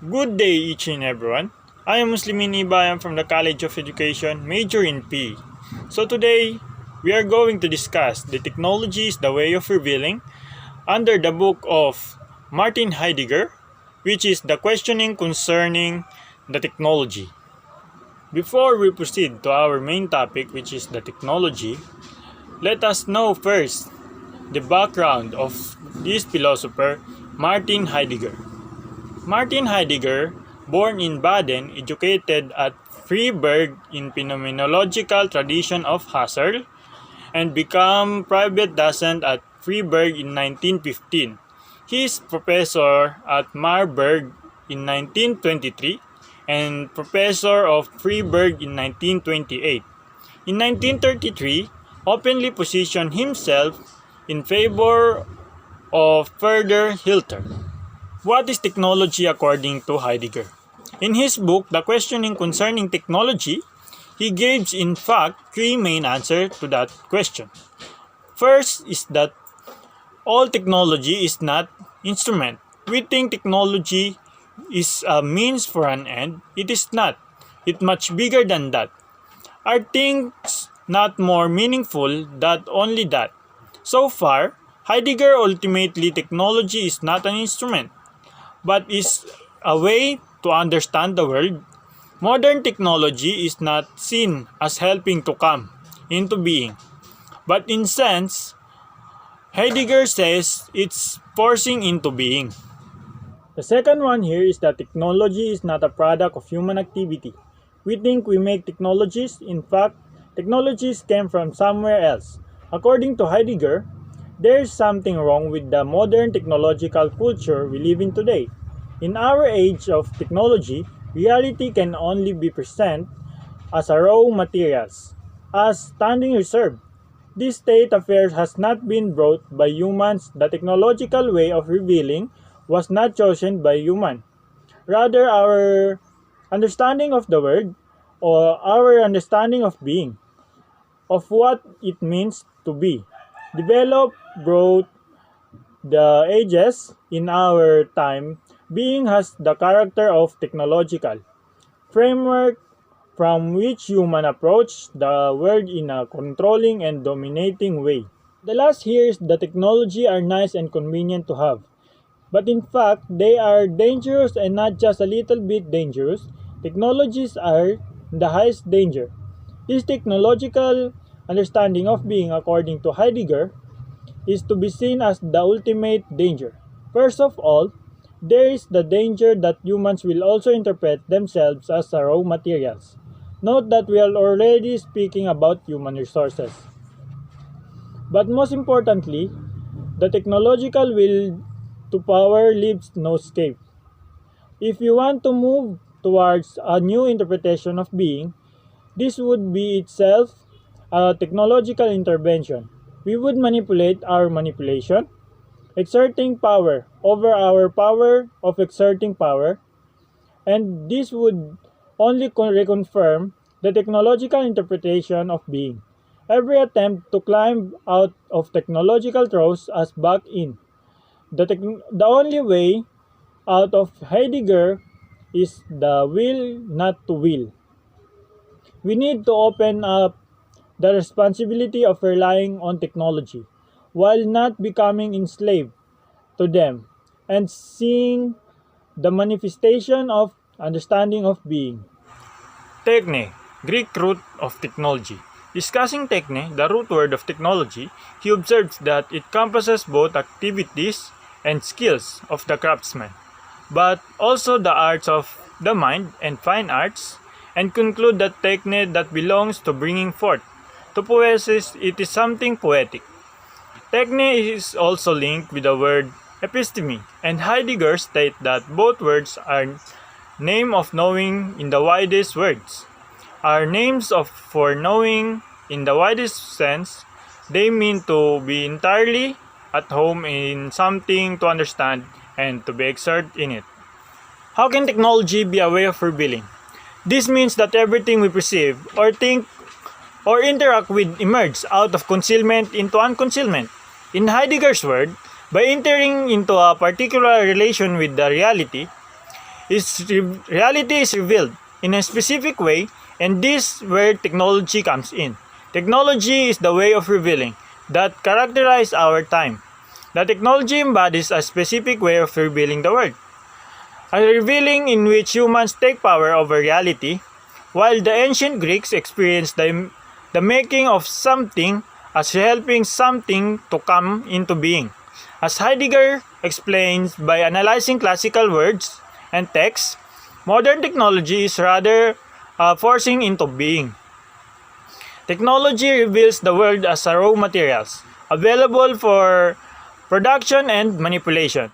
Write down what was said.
Good day each and everyone. I am Muslimin Iba. I am from the College of Education, major in PE. So today, we are going to discuss the technology is the way of revealing under the book of Martin Heidegger, which is the questioning concerning the technology. Before we proceed to our main topic, which is the technology, let us know first the background of this philosopher, Martin Heidegger. Martin Heidegger, born in Baden, educated at Freiburg in phenomenological tradition of Husserl, and became private docent at Freiburg in 1915. He is professor at Marburg in 1923 and professor of Freiburg in 1928. In 1933, openly positioned himself in favor of further Hilter. What is technology according to Heidegger? In his book, The Questioning Concerning Technology, he gives in fact three main answers to that question. First is that all technology is not instrument. We think technology is a means for an end. It is not. It's much bigger than that. Are things not more meaningful than only that? So far, Heidegger ultimately technology is not an instrument, but is a way to understand the world. Modern technology is not seen as helping to come into being, but in sense, Heidegger says it's forcing into being. The second one here is that technology is not a product of human activity. We think we make technologies. In fact, technologies came from somewhere else. According to Heidegger, there is something wrong with the modern technological culture we live in today. In our age of technology, reality can only be presented as a raw materials, as standing reserve. This state affairs has not been brought by humans. The technological way of revealing was not chosen by human. Rather, our understanding of the world, or our understanding of being, of what it means to be, developed, brought the ages in our time. Being has the character of technological framework from which human approach the world in a controlling and dominating way. The last here is the technology are nice and convenient to have, but in fact they are dangerous, and not just a little bit dangerous. Technologies are the highest danger. This technological understanding of being, according to Heidegger, is to be seen as the ultimate danger. First of all, there is the danger that humans will also interpret themselves as raw materials. Note that we are already speaking about human resources. But most importantly, the technological will to power leaves no escape. If you want to move towards a new interpretation of being, this would be itself a technological intervention. We would manipulate our manipulation, exerting power over our power of exerting power, and this would only reconfirm the technological interpretation of being. Every attempt to climb out of technological throws us back in. The only way out of Heidegger is the will not to will. We need to open up the responsibility of relying on technology while not becoming enslaved to them and seeing the manifestation of understanding of being. Techne, Greek root of technology. Discussing techne, the root word of technology, he observes that it encompasses both activities and skills of the craftsman, but also the arts of the mind and fine arts, and conclude that techne that belongs to bringing forth. To poesis, it is something poetic. Techne is also linked with the word episteme, and Heidegger states that both words are name of knowing in the widest words, are names of for knowing in the widest sense. They mean to be entirely at home in something to understand and to be exerted in it. How can technology be a way of revealing? This means that everything we perceive or think or interact with emerges out of concealment into unconcealment. In Heidegger's word, by entering into a particular relation with the reality, reality is revealed in a specific way, and this is where technology comes in. Technology is the way of revealing that characterize our time. The technology embodies a specific way of revealing the world. A revealing in which humans take power over reality, while the ancient Greeks experienced the making of something as helping something to come into being. As Heidegger explains by analyzing classical words and texts, modern technology is rather forcing into being. Technology reveals the world as raw materials, available for production and manipulation.